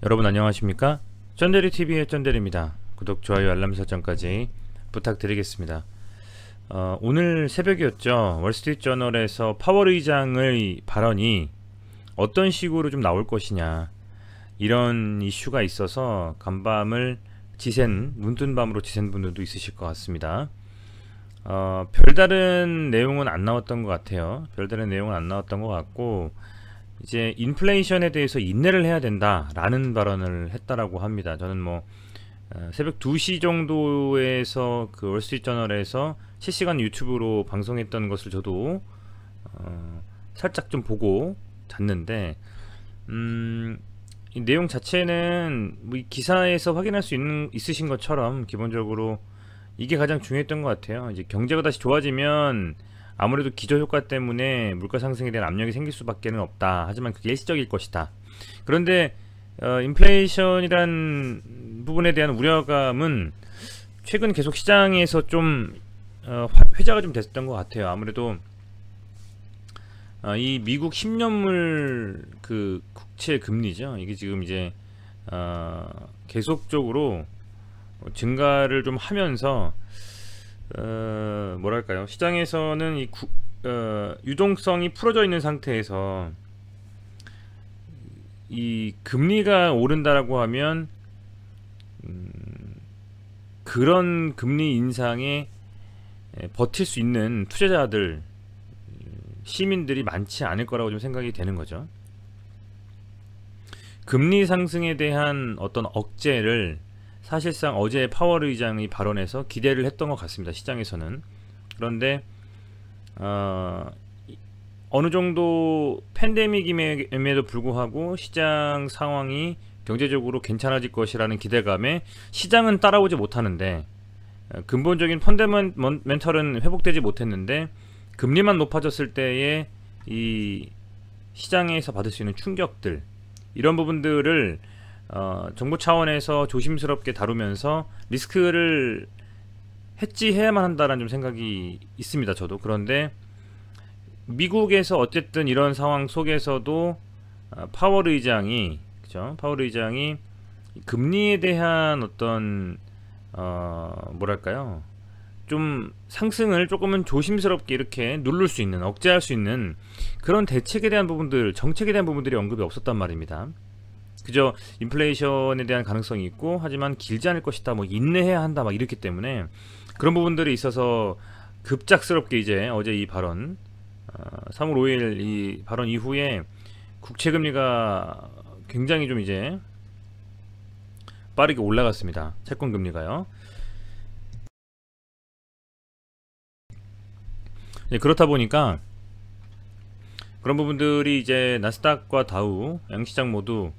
여러분 안녕하십니까? 쩐데리TV의 쩐데리입니다. 구독, 좋아요, 알람 설정까지 부탁드리겠습니다. 오늘 새벽이었죠. 월스트리트저널에서 파월 의장의 발언이 어떤 식으로 좀 나올 것이냐, 이런 이슈가 있어서 간밤을 눈뜬 밤으로 지샌 분들도 있으실 것 같습니다. 별다른 내용은 안 나왔던 것 같아요. 별다른 내용은 안 나왔던 것 같고, 이제 인플레이션에 대해서 인내를 해야 된다라는 발언을 했다라고 합니다. 저는 새벽 2시 정도에서 그 월스트리트저널에서 실시간 유튜브로 방송했던 것을 저도 살짝 좀 보고 잤는데, 이 내용 자체는 이 기사에서 확인할 수 있으신 것처럼 기본적으로 이게 가장 중요했던 것 같아요. 이제 경제가 다시 좋아지면 아무래도 기저효과 때문에 물가 상승에 대한 압력이 생길 수밖에 없다. 하지만 그게 일시적일 것이다. 그런데 인플레이션이란 부분에 대한 우려감은 최근 계속 시장에서 좀 회자가 좀 됐었던 것 같아요. 아무래도 이 미국 10년물 그 국채 금리죠. 이게 지금 이제 계속적으로 증가를 좀 하면서 뭐랄까요, 시장에서는 유동성이 풀어져 있는 상태에서 이 금리가 오른다라고 하면 그런 금리 인상에 버틸 수 있는 투자자들, 시민들이 많지 않을 거라고 좀 생각이 되는 거죠. 금리 상승에 대한 어떤 억제를 사실상 어제 파월 의장이 발언해서 기대를 했던 것 같습니다. 시장에서는. 그런데 어느 정도 팬데믹임에도 불구하고 시장 상황이 경제적으로 괜찮아질 것이라는 기대감에 시장은 따라오지 못하는데, 근본적인 펀더멘털은 회복되지 못했는데, 금리만 높아졌을 때의 이 시장에서 받을 수 있는 충격들, 이런 부분들을 정부 차원에서 조심스럽게 다루면서 리스크를 해지해야만 한다는 좀 생각이 있습니다. 저도. 그런데 미국에서 어쨌든 이런 상황 속에서도 파월 의장이, 그죠? 파월 의장이 금리에 대한 어떤 뭐랄까요, 좀 상승을 조금은 조심스럽게 이렇게 누를 수 있는, 억제할 수 있는 그런 대책에 대한 부분들, 정책에 대한 부분들이 언급이 없었단 말입니다. 그저 인플레이션에 대한 가능성이 있고, 하지만 길지 않을 것이다, 인내해야 한다, 이렇기 때문에 그런 부분들이 있어서 급작스럽게 이제 어제 이 발언, 3월 5일 이 발언 이후에 국채금리가 굉장히 좀 이제 빠르게 올라갔습니다. 채권금리가요. 네, 그렇다 보니까 그런 부분들이 이제 나스닥과 다우 양시장 모두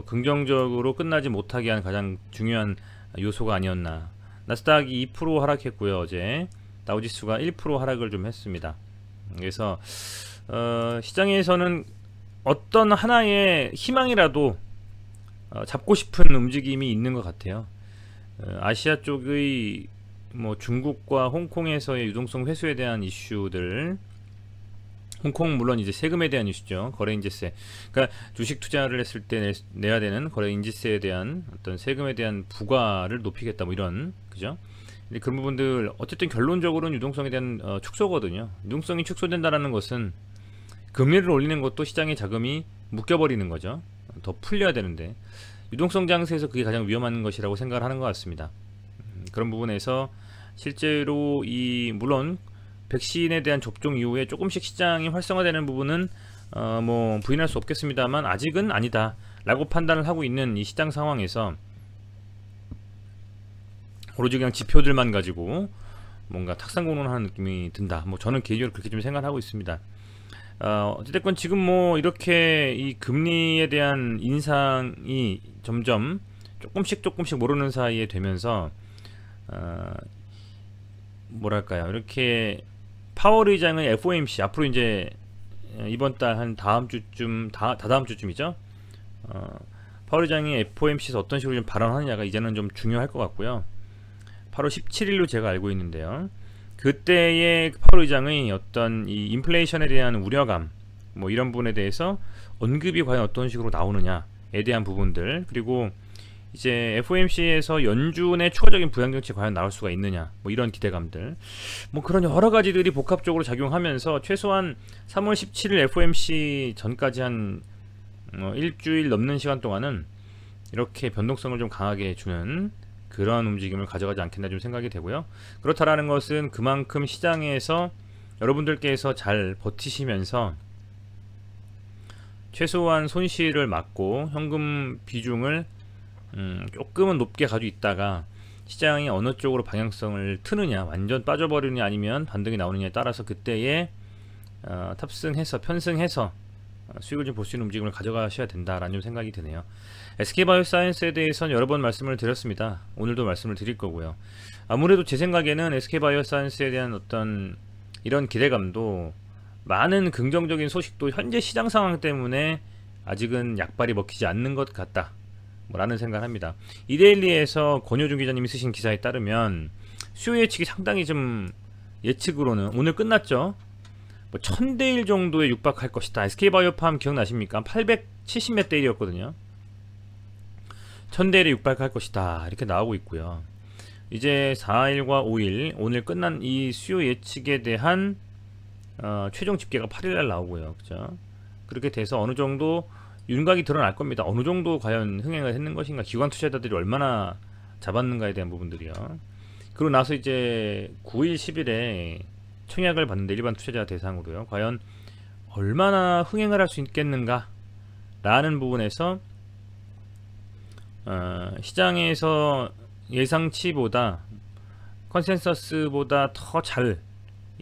긍정적으로 끝나지 못하게 한 가장 중요한 요소가 아니었나. 나스닥이 2% 하락했고요. 어제 다우지수가 1% 하락을 좀 했습니다. 그래서 시장에서는 어떤 하나의 희망이라도 잡고 싶은 움직임이 있는 것 같아요. 아시아 쪽의 중국과 홍콩에서의 유동성 회수에 대한 이슈들, 홍콩 물론 이제 세금에 대한 이슈죠. 거래인지세. 그러니까 주식 투자를 했을 때 내야 되는 거래인지세에 대한 어떤 세금에 대한 부과를 높이겠다, 이런, 그죠? 근데 그런 부분들 어쨌든 결론적으로는 유동성에 대한 축소거든요. 유동성이 축소된다라는 것은 금리를 올리는 것도 시장의 자금이 묶여버리는 거죠. 더 풀려야 되는데 유동성 장세에서 그게 가장 위험한 것이라고 생각을 하는 것 같습니다. 그런 부분에서 실제로 물론 백신에 대한 접종 이후에 조금씩 시장이 활성화되는 부분은 부인할 수 없겠습니다만, 아직은 아니다 라고 판단을 하고 있는 이 시장 상황에서 오로지 그냥 지표들만 가지고 뭔가 탁상공론하는 느낌이 든다. 저는 개인적으로 그렇게 좀 생각하고 있습니다. 어쨌든 지금 이렇게 이 금리에 대한 인상이 점점 조금씩 모르는 사이에 되면서 뭐랄까요, 이렇게 파월 의장의 FOMC, 앞으로 이제 이번 달 한 다음 주쯤, 다다음 주쯤이죠. 파월 의장이 FOMC에서 어떤 식으로 좀 발언하느냐가 이제는 좀 중요할 것 같고요. 8월 17일로 제가 알고 있는데요. 그때의 파월 의장의 어떤 이 인플레이션에 대한 우려감, 이런 부분에 대해서 언급이 과연 어떤 식으로 나오느냐, 대한 부분들, 그리고 이제 FOMC에서 연준의 추가적인 부양정책이 과연 나올 수가 있느냐, 뭐 이런 기대감들, 뭐 그런 여러가지들이 복합적으로 작용하면서 최소한 3월 17일 FOMC 전까지 한 일주일 넘는 시간 동안은 이렇게 변동성을 좀 강하게 주는 그런 움직임을 가져가지 않겠나 좀 생각이 되고요. 그렇다라는 것은 그만큼 시장에서 여러분들께서 잘 버티시면서 최소한 손실을 막고 현금 비중을 조금은 높게 가지고 있다가 시장이 어느 쪽으로 방향성을 트느냐, 완전 빠져버리느냐 아니면 반등이 나오느냐에 따라서 그때에 탑승해서 편승해서 수익을 좀 볼 수 있는 움직임을 가져가셔야 된다라는 좀 생각이 드네요. SK바이오사이언스에 대해서는 여러 번 말씀을 드렸습니다. 오늘도 말씀을 드릴 거고요. 아무래도 제 생각에는 SK바이오사이언스에 대한 어떤 이런 기대감도, 많은 긍정적인 소식도 현재 시장 상황 때문에 아직은 약발이 먹히지 않는 것 같다 라는 생각을 합니다. 이데일리에서 권효준 기자님이 쓰신 기사에 따르면 수요 예측이 상당히 좀, 예측으로는 오늘 끝났죠. 뭐 1000대1 정도에 육박할 것이다. SK바이오팜 기억나십니까? 870몇 대 1이었거든요 1000대1에 육박할 것이다 이렇게 나오고 있고요. 이제 4일과 5일 오늘 끝난 이 수요 예측에 대한 최종 집계가 8일날 나오고요. 그죠? 그렇게 돼서 어느 정도 윤곽이 드러날 겁니다. 어느 정도 과연 흥행을 했는 것인가, 기관 투자자들이 얼마나 잡았는가에 대한 부분들이요. 그리고 나서 이제 9일 10일에 청약을 받는데, 일반 투자자 대상으로요, 과연 얼마나 흥행을 할 수 있겠는가 라는 부분에서 시장에서 예상치보다, 컨센서스보다 더 잘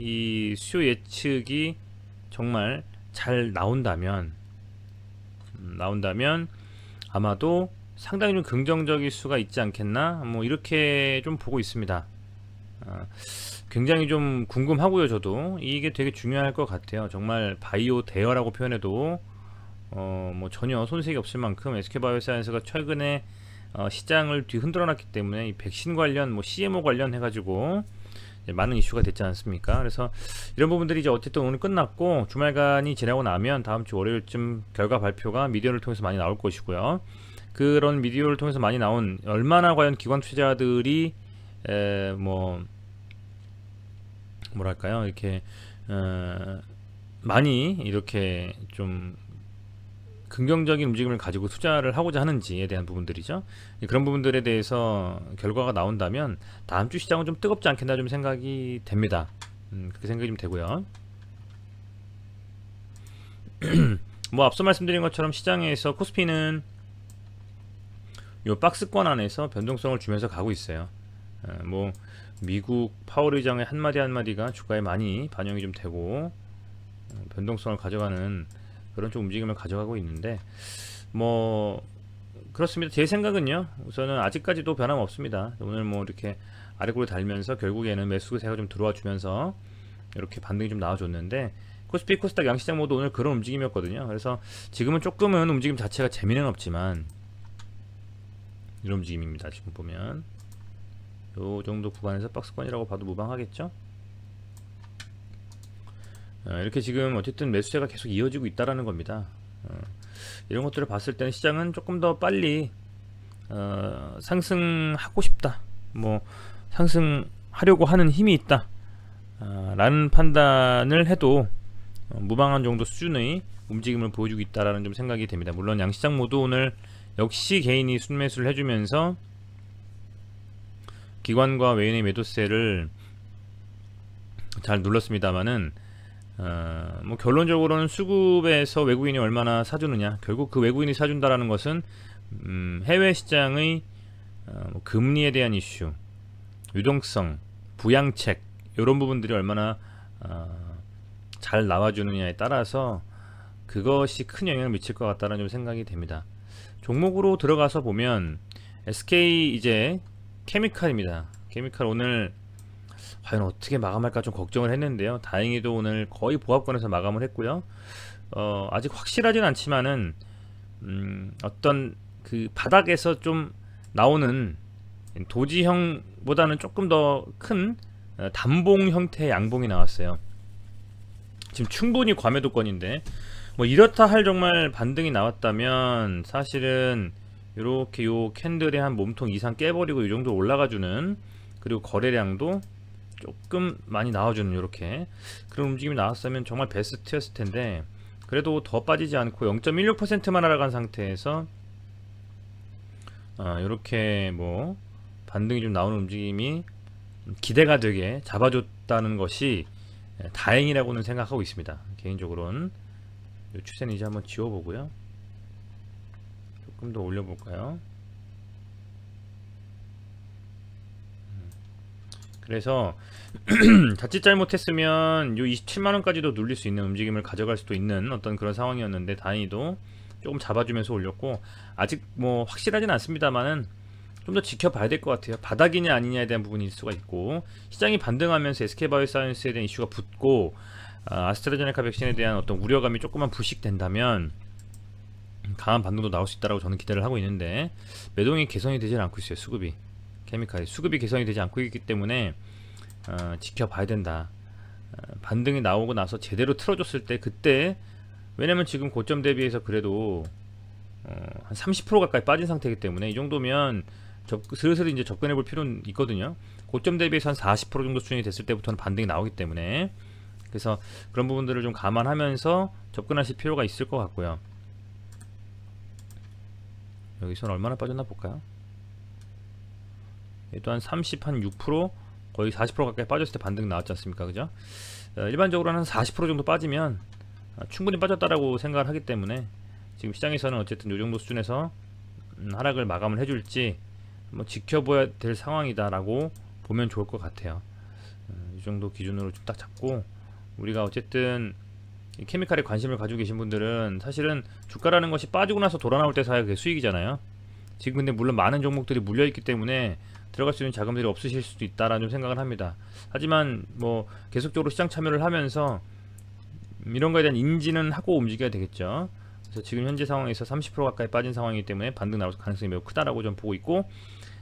이 수요 예측이 정말 잘 나온다면 아마도 상당히 좀 긍정적일 수가 있지 않겠나, 뭐 이렇게 좀 보고 있습니다. 굉장히 좀 궁금하고요. 저도 이게 되게 중요할 것 같아요. 정말 바이오 대여라고 표현해도 뭐 전혀 손색이 없을 만큼 SK바이오사이언스가 최근에 시장을 뒤흔들어 놨기 때문에 이 백신 관련, 뭐 CMO 관련 해가지고 많은 이슈가 됐지 않습니까? 그래서 이런 부분들이 이제 어쨌든 오늘 끝났고, 주말간이 지나고 나면 다음 주 월요일쯤 결과 발표가 미디어를 통해서 많이 나올 것이고요. 그런 미디어를 통해서 많이 나온, 얼마나 과연 기관 투자자들이 뭐랄까요, 이렇게 많이 이렇게 좀 긍정적인 움직임을 가지고 투자를 하고자 하는지에 대한 부분들이죠. 그런 부분들에 대해서 결과가 나온다면 다음 주 시장은 좀 뜨겁지 않겠나 좀 생각이 됩니다. 그렇게 생각이 좀 되고요. 뭐 앞서 말씀드린 것처럼 시장에서 코스피는 요 박스권 안에서 변동성을 주면서 가고 있어요. 뭐 미국 파월 의장의 한마디 한마디가 주가에 많이 반영이 좀 되고 변동성을 가져가는 그런 좀 움직임을 가져가고 있는데, 뭐 그렇습니다. 제 생각은요, 우선은 아직까지도 변함없습니다. 오늘 뭐 이렇게 아래골을 달면서 결국에는 매수세가 좀 들어와 주면서 이렇게 반등이 좀 나와줬는데, 코스피 코스닥 양시장 모두 오늘 그런 움직임이었거든요. 그래서 지금은 조금은 움직임 자체가 재미는 없지만 이런 움직임입니다. 지금 보면 요 정도 구간에서 박스권이라고 봐도 무방하겠죠. 이렇게 지금 어쨌든 매수세가 계속 이어지고 있다라는 겁니다. 이런 것들을 봤을 때는 시장은 조금 더 빨리 상승하고 싶다, 뭐 상승하려고 하는 힘이 있다 라는 판단을 해도 무방한 정도 수준의 움직임을 보여주고 있다라는 좀 생각이 됩니다. 물론 양시장 모두 오늘 역시 개인이 순매수를 해주면서 기관과 외인의 매도세를 잘 눌렀습니다만은 뭐 결론적으로는 수급에서 외국인이 얼마나 사주느냐, 결국 그 외국인이 사준다라는 것은 해외 시장의 뭐 금리에 대한 이슈, 유동성, 부양책, 이런 부분들이 얼마나 잘 나와주느냐에 따라서 그것이 큰 영향을 미칠 것 같다는 좀 생각이 됩니다. 종목으로 들어가서 보면 SK 이제 케미칼입니다. 케미칼 오늘 과연 어떻게 마감할까 좀 걱정을 했는데요. 다행히도 오늘 거의 보합권에서 마감을 했고요. 아직 확실하진 않지만은 어떤 그 바닥에서 좀 나오는 도지형보다는 조금 더 큰 단봉 형태의 양봉이 나왔어요. 지금 충분히 과매도권인데 뭐 이렇다 할 정말 반등이 나왔다면 사실은 이렇게 요 캔들의 한 몸통 이상 깨버리고 이 정도 올라가주는, 그리고 거래량도 조금 많이 나와주는 이렇게 그런 움직임이 나왔으면 정말 베스트였을 텐데, 그래도 더 빠지지 않고 0.16%만 하락한 상태에서 이렇게 뭐 반등이 좀 나오는 움직임이 기대가 되게 잡아줬다는 것이 다행이라고는 생각하고 있습니다. 개인적으로는 이 추세는 이제 한번 지워보고요. 조금 더 올려볼까요? 그래서 자칫 잘못했으면 요 27만원까지도 눌릴 수 있는 움직임을 가져갈 수도 있는 어떤 그런 상황이었는데, 다행히도 조금 잡아주면서 올렸고, 아직 뭐 확실하진 않습니다만은 좀 더 지켜봐야 될 것 같아요. 바닥이냐 아니냐에 대한 부분일 수가 있고, 시장이 반등하면서 SK바이오사이언스에 대한 이슈가 붙고 아스트라제네카 백신에 대한 어떤 우려감이 조금만 부식된다면 강한 반등도 나올 수 있다고 저는 기대를 하고 있는데, 매동이 개선이 되지 않고 있어요. 수급이, 케미칼이 수급이 개선이 되지 않고 있기 때문에 지켜봐야 된다. 반등이 나오고 나서 제대로 틀어줬을 때, 그때, 왜냐면 지금 고점 대비해서 그래도 한 30% 가까이 빠진 상태이기 때문에 이 정도면 슬슬 이제 접근해 볼 필요는 있거든요. 고점 대비해서 한 40% 정도 수준이 됐을 때부터는 반등이 나오기 때문에, 그래서 그런 부분들을 좀 감안하면서 접근하실 필요가 있을 것 같고요. 여기서는 얼마나 빠졌나 볼까요? 얘도 한 30, 한 6%, 거의 40% 가까이 빠졌을 때 반등 나왔지 않습니까? 그죠? 일반적으로 한 40% 정도 빠지면 충분히 빠졌다라고 생각을 하기 때문에, 지금 시장에서는 어쨌든 이 정도 수준에서 하락을 마감을 해줄지 뭐 지켜봐야 될 상황이다라고 보면 좋을 것 같아요. 이 정도 기준으로 좀 딱 잡고, 우리가 어쨌든 케미칼에 관심을 가지고 계신 분들은 사실은 주가라는 것이 빠지고 나서 돌아 나올 때 사야 그게 수익이잖아요. 지금 근데 물론 많은 종목들이 물려있기 때문에 들어갈 수 있는 자금들이 없으실 수도 있다라는 좀 생각을 합니다. 하지만 뭐 계속적으로 시장 참여를 하면서 이런 거에 대한 인지는 하고 움직여야 되겠죠. 그래서 지금 현재 상황에서 30% 가까이 빠진 상황이기 때문에 반등 나올 가능성이 매우 크다라고 좀 보고 있고,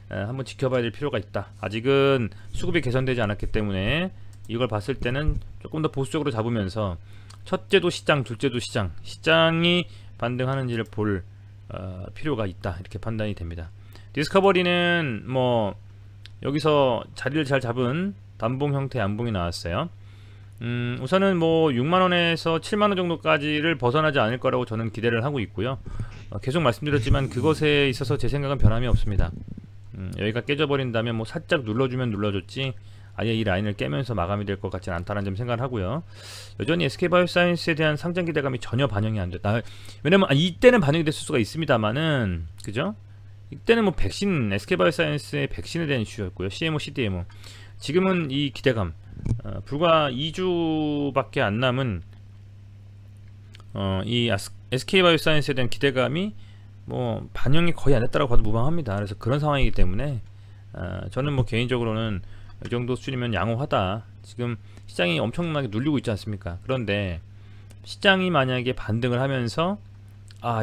한번 지켜봐야 될 필요가 있다. 아직은 수급이 개선되지 않았기 때문에 이걸 봤을 때는 조금 더 보수적으로 잡으면서 첫째도 시장, 둘째도 시장, 시장이 반등하는지를 볼 필요가 있다, 이렇게 판단이 됩니다. 디스커버리는 뭐 여기서 자리를 잘 잡은 단봉 형태의 안봉이 나왔어요. 우선은 뭐 6만원에서 7만원 정도까지를 벗어나지 않을 거라고 저는 기대를 하고 있고요. 계속 말씀드렸지만 그것에 있어서 제 생각은 변함이 없습니다. 여기가 깨져버린다면 뭐 살짝 눌러주면 눌러줬지 아예 이 라인을 깨면서 마감이 될 것 같지는 않다는 점 생각을 하고요. 여전히 SK바이오사이언스에 대한 상장 기대감이 전혀 반영이 안 됐다. 왜냐면 이때는 반영이 됐을 수가 있습니다만은, 그죠? 이때는 뭐 백신, SK바이오사이언스의 백신에 대한 이슈였고요. CMO, CDMO. 지금은 이 기대감, 불과 2주밖에 안 남은 이 SK바이오사이언스에 대한 기대감이 뭐 반영이 거의 안 됐다고 봐도 무방합니다. 그래서 그런 상황이기 때문에 저는 뭐 개인적으로는 이 정도 수준이면 양호하다. 지금 시장이 엄청나게 눌리고 있지 않습니까? 그런데 시장이 만약에 반등을 하면서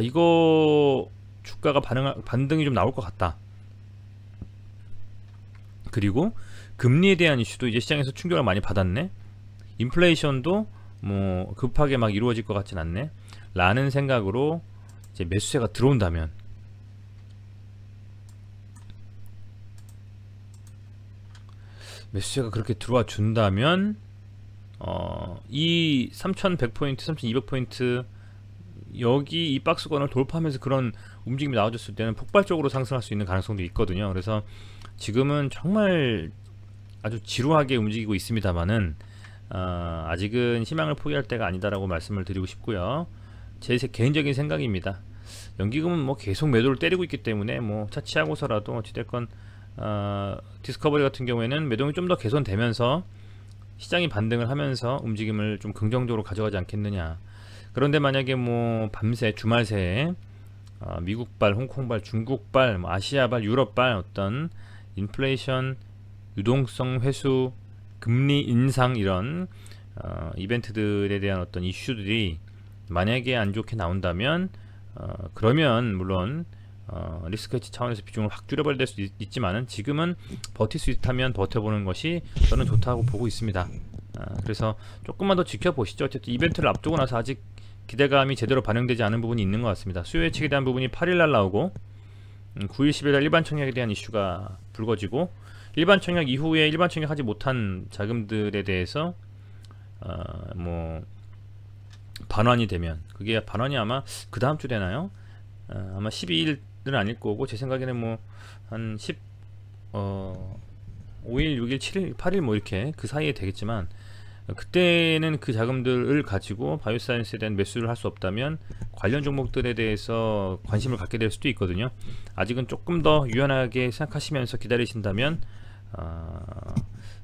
이거 주가가 반등이 좀 나올 것 같다. 그리고 금리에 대한 이슈도 이제 시장에서 충격을 많이 받았네. 인플레이션도 뭐 급하게 막 이루어질 것 같진 않네. 라는 생각으로 이제 매수세가 들어온다면, 매수세가 그렇게 들어와 준다면 이 3100포인트, 3200포인트 여기 이 박스권을 돌파하면서 그런 움직임이 나와줬을 때는 폭발적으로 상승할 수 있는 가능성도 있거든요. 그래서 지금은 정말 아주 지루하게 움직이고 있습니다만은 아직은 희망을 포기할 때가 아니다라고 말씀을 드리고 싶고요. 제 개인적인 생각입니다. 연기금은 뭐 계속 매도를 때리고 있기 때문에 뭐 차치하고서라도 어찌됐건 디스커버리 같은 경우에는 매동이 좀 더 개선되면서 시장이 반등을 하면서 움직임을 좀 긍정적으로 가져가지 않겠느냐. 그런데 만약에 뭐 밤새 주말새에 미국발, 홍콩발, 중국발, 뭐 아시아발, 유럽발 어떤 인플레이션, 유동성 회수, 금리 인상 이런 이벤트들에 대한 어떤 이슈들이 만약에 안 좋게 나온다면 그러면 물론 리스크 해치 차원에서 비중을 확 줄여버릴 수도 있지만은 지금은 버틸 수 있다면 버텨보는 것이 저는 좋다고 보고 있습니다. 그래서 조금만 더 지켜보시죠. 어쨌든 이벤트를 앞두고 나서 아직 기대감이 제대로 반영되지 않은 부분이 있는 것 같습니다. 수요 예측에 대한 부분이 8일날 나오고 9일 10일날 일반 청약에 대한 이슈가 불거지고 일반 청약 이후에 일반 청약하지 못한 자금들에 대해서 뭐 반환이 되면, 그게 반환이 아마 그 다음 주 되나요? 아마 12일은 아닐 거고 제 생각에는 뭐 한 5일, 6일, 7일, 8일 뭐 이렇게 그 사이에 되겠지만, 그때는 그 자금들을 가지고 바이오사이언스에 대한 매수를 할 수 없다면 관련 종목들에 대해서 관심을 갖게 될 수도 있거든요. 아직은 조금 더 유연하게 생각하시면서 기다리신다면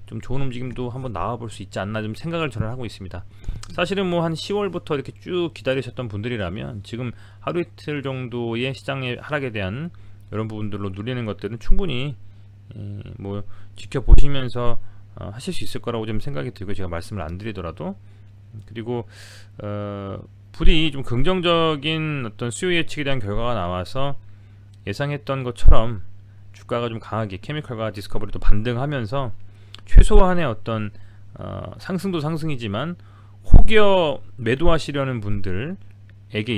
좀 좋은 움직임도 한번 나와 볼 수 있지 않나 좀 생각을 저는 하고 있습니다. 사실은 뭐 한 10월부터 이렇게 쭉 기다리셨던 분들이라면 지금 하루 이틀 정도의 시장의 하락에 대한 이런 부분들로 누리는 것들은 충분히 뭐 지켜보시면서 하실 수 있을 거라고 좀 생각이 들고, 제가 말씀을 안 드리더라도. 그리고 부디 좀 긍정적인 어떤 수요 예측에 대한 결과가 나와서 예상했던 것처럼 주가가 좀 강하게 케미컬과 디스커버리도 반등하면서 최소한의 어떤 상승도 상승이지만 혹여 매도하시려는 분들에게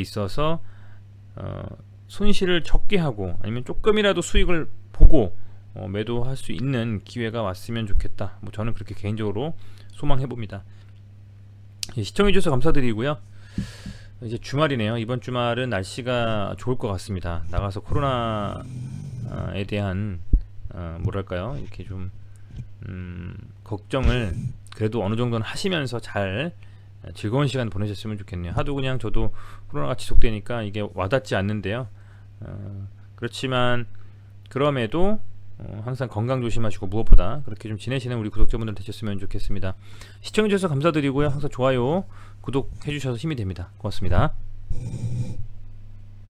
있어서 손실을 적게 하고 아니면 조금이라도 수익을 보고 매도할 수 있는 기회가 왔으면 좋겠다. 뭐 저는 그렇게 개인적으로 소망해 봅니다. 시청해 주셔서 감사드리고요. 이제 주말이네요. 이번 주말은 날씨가 좋을 것 같습니다. 나가서 코로나에 대한 뭐랄까요, 이렇게 좀 걱정을 그래도 어느 정도는 하시면서 잘 즐거운 시간 보내셨으면 좋겠네요. 하도 그냥 저도 코로나가 지속되니까 이게 와닿지 않는데요. 그렇지만 그럼에도 항상 건강 조심하시고 무엇보다 그렇게 좀 지내시는 우리 구독자분들 되셨으면 좋겠습니다. 시청해주셔서 감사드리고요. 항상 좋아요, 구독해주셔서 힘이 됩니다. 고맙습니다.